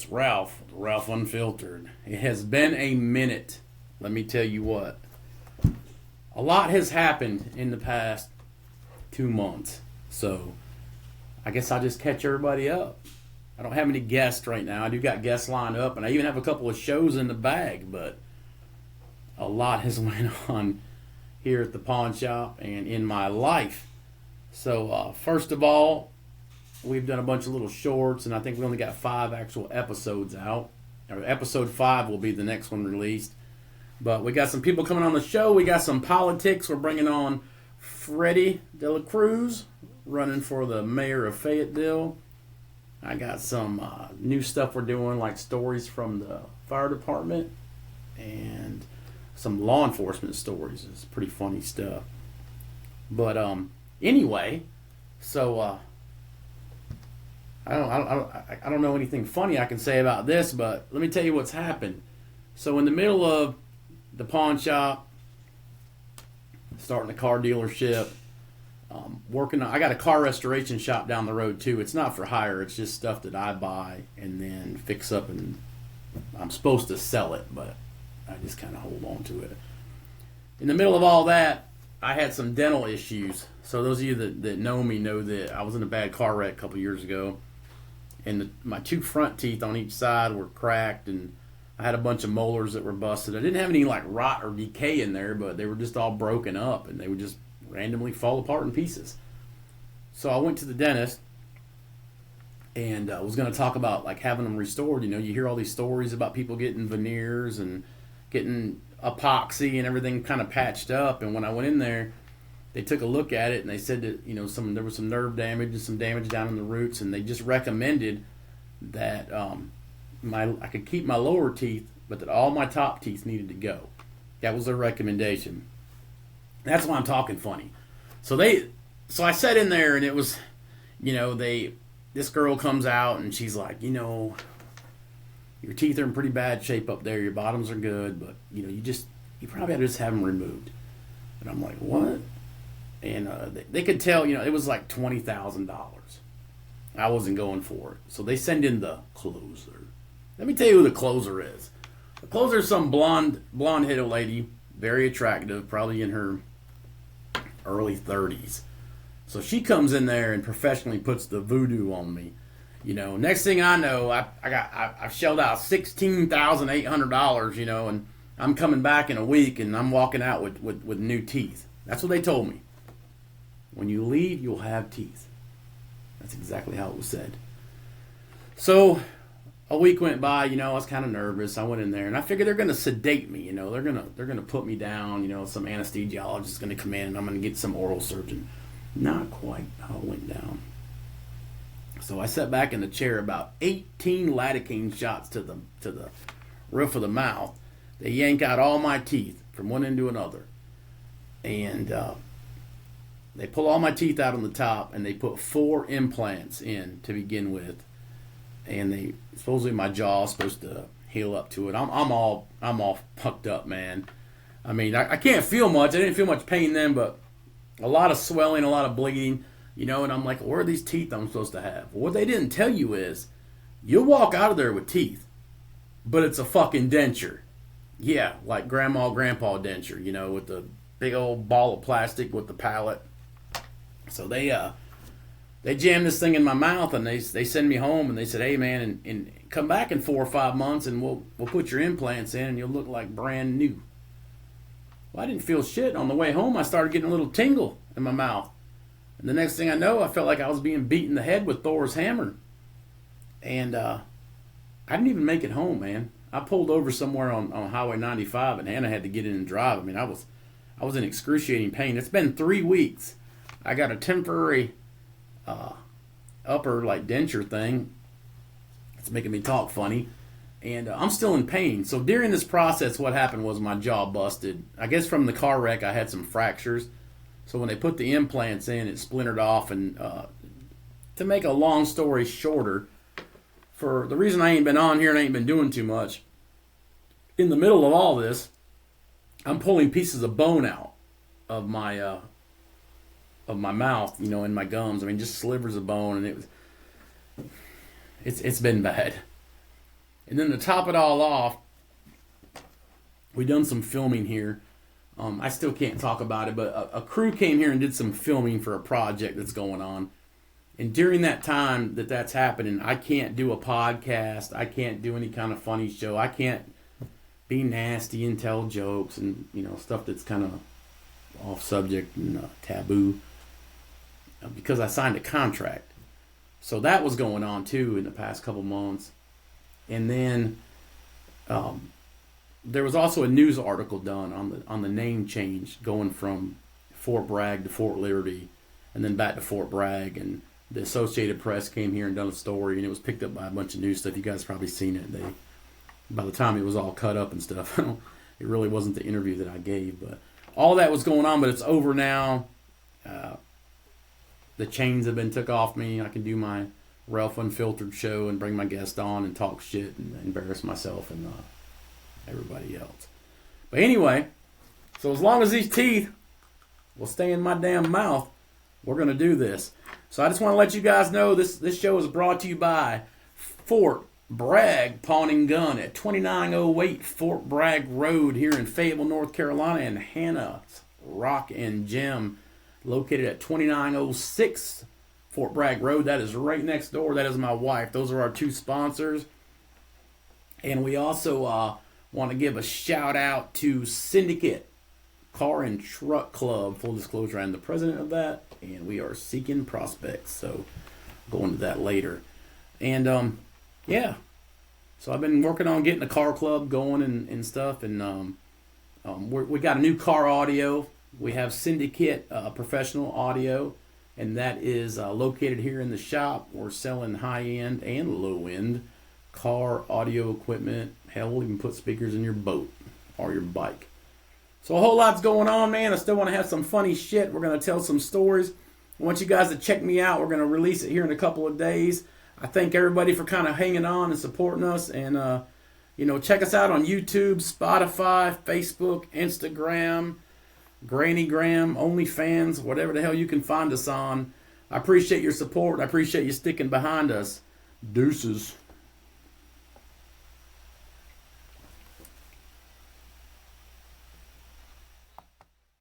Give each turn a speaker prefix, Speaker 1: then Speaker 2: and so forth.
Speaker 1: It's Ralph, Ralph Unfiltered. It has been a minute. Let me tell you what. A lot has happened in the past 2 months. So I guess I'll just catch everybody up. I don't have any guests right now. I do got guests lined up, and I even have a couple of shows in the bag, but a lot has went on here at the pawn shop and in my life. So first of all, we've done a bunch of little shorts, and I think we only got 5 actual episodes out. Episode 5 will be the next one released. But we got some people coming on the show. We got some politics. We're bringing on Freddie De La Cruz, running for the mayor of Fayetteville. I got some new stuff we're doing, like stories from the fire department and some law enforcement stories. It's pretty funny stuff. But anyway, so I don't know anything funny I can say about this, but let me tell you what's happened. So in the middle of the pawn shop, starting a car dealership, I got a car restoration shop down the road too. It's not for hire. It's just stuff that I buy and then fix up, and I'm supposed to sell it, but I just kind of hold on to it. In the middle of all that, I had some dental issues. So those of you that know me know that I was in a bad car wreck a couple years ago, and my 2 front teeth on each side were cracked, and I had a bunch of molars that were busted. I didn't have any like rot or decay in there, but they were just all broken up, and they would just randomly fall apart in pieces. So I went to the dentist, and I was going to talk about like having them restored. You know, you hear all these stories about people getting veneers and getting epoxy and everything kind of patched up. And when I went in there, they took a look at it, and they said that, you know, there was some nerve damage and some damage down in the roots, and they just recommended that I could keep my lower teeth, but that all my top teeth needed to go. That was their recommendation. That's why I'm talking funny. So I sat in there, and it was, you know, this girl comes out, and she's like, you know, your teeth are in pretty bad shape up there. Your bottoms are good, but you know, you probably ought to just have them removed. And I'm like, what? And they could tell, you know, it was like $20,000. I wasn't going for it. So they send in the closer. Let me tell you who the closer is. The closer is some blonde-headed lady, very attractive, probably in her early 30s. So she comes in there and professionally puts the voodoo on me. You know, next thing I know, I've shelled out $16,800, you know, and I'm coming back in a week, and I'm walking out with new teeth. That's what they told me. When you leave, you'll have teeth. That's exactly how it was said. So a week went by, you know, I was kind of nervous. I went in there, and I figured they're going to sedate me, you know. They're going to put me down, you know, some anesthesiologist is going to come in, and I'm going to get some oral surgeon. Not quite how it went down. So I sat back in the chair, about 18 lidocaine shots to the roof of the mouth. They yank out all my teeth from one end to another. And they pull all my teeth out on the top, and they put 4 implants in to begin with. And supposedly my jaw is supposed to heal up to it. I'm all pucked up, man. I mean, I can't feel much. I didn't feel much pain then, but a lot of swelling, a lot of bleeding, you know. And I'm like, where are these teeth I'm supposed to have? Well, what they didn't tell you is you'll walk out of there with teeth, but it's a fucking denture. Yeah, like grandma, grandpa denture, you know, with the big old ball of plastic with the palate. So they jammed this thing in my mouth, and they send me home, and they said, hey man, and come back in 4 or 5 months, and we'll put your implants in, and you'll look like brand new. Well, I didn't feel shit. On the way home, I started getting a little tingle in my mouth, and the next thing I know, I felt like I was being beaten in the head with Thor's hammer. And I didn't even make it home, man. I pulled over somewhere on Highway 95, and Hannah had to get in and drive. I mean, I was in excruciating pain. It's been 3 weeks. I got a temporary upper like denture thing. It's making me talk funny, and I'm still in pain. So during this process, what happened was my jaw busted. I guess from the car wreck, I had some fractures. So when they put the implants in, it splintered off. And to make a long story shorter, for the reason I ain't been on here and I ain't been doing too much, in the middle of all this, I'm pulling pieces of bone out of my mouth, you know, in my gums. I mean, just slivers of bone, and it's been bad. And then to top it all off, we done some filming here. I still can't talk about it, but a crew came here and did some filming for a project that's going on. And during that time that's happening, I can't do a podcast. I can't do any kind of funny show. I can't be nasty and tell jokes and, stuff that's kind of off subject and taboo, because I signed a contract. So that was going on too in the past couple months. And then there was also a news article done on the name change, going from Fort Bragg to Fort Liberty and then back to Fort Bragg. And the Associated Press came here and done a story, and it was picked up by a bunch of news stuff. You guys probably seen it. By the time it was all cut up and stuff, it really wasn't the interview that I gave. But all that was going on, but it's over now. The chains have been took off me. I can do my Ralph Unfiltered show and bring my guest on and talk shit and embarrass myself and everybody else. But anyway, so as long as these teeth will stay in my damn mouth, we're going to do this. So I just want to let you guys know this show is brought to you by Fort Bragg Pawn and Gun at 2908 Fort Bragg Road here in Fayetteville, North Carolina, and Hannah's Rock and Gem located at 2906 Fort Bragg Road. That is right next door. That is my wife. Those are our two sponsors. And we also want to give a shout out to Syndicate Car and Truck Club. Full disclosure, I'm the president of that, and we are seeking prospects. So I'll go into that later. And yeah, so I've been working on getting the car club going and stuff. And we got a new car audio. We have Syndicate Professional Audio, and that is located here in the shop. We're selling high-end and low-end car audio equipment. Hell, we'll even put speakers in your boat or your bike. So a whole lot's going on, man. I still want to have some funny shit. We're going to tell some stories. I want you guys to check me out. We're going to release it here in a couple of days. I thank everybody for kind of hanging on and supporting us. And, check us out on YouTube, Spotify, Facebook, Instagram, Grannygram, OnlyFans, whatever the hell you can find us on. I appreciate your support. I appreciate you sticking behind us. Deuces.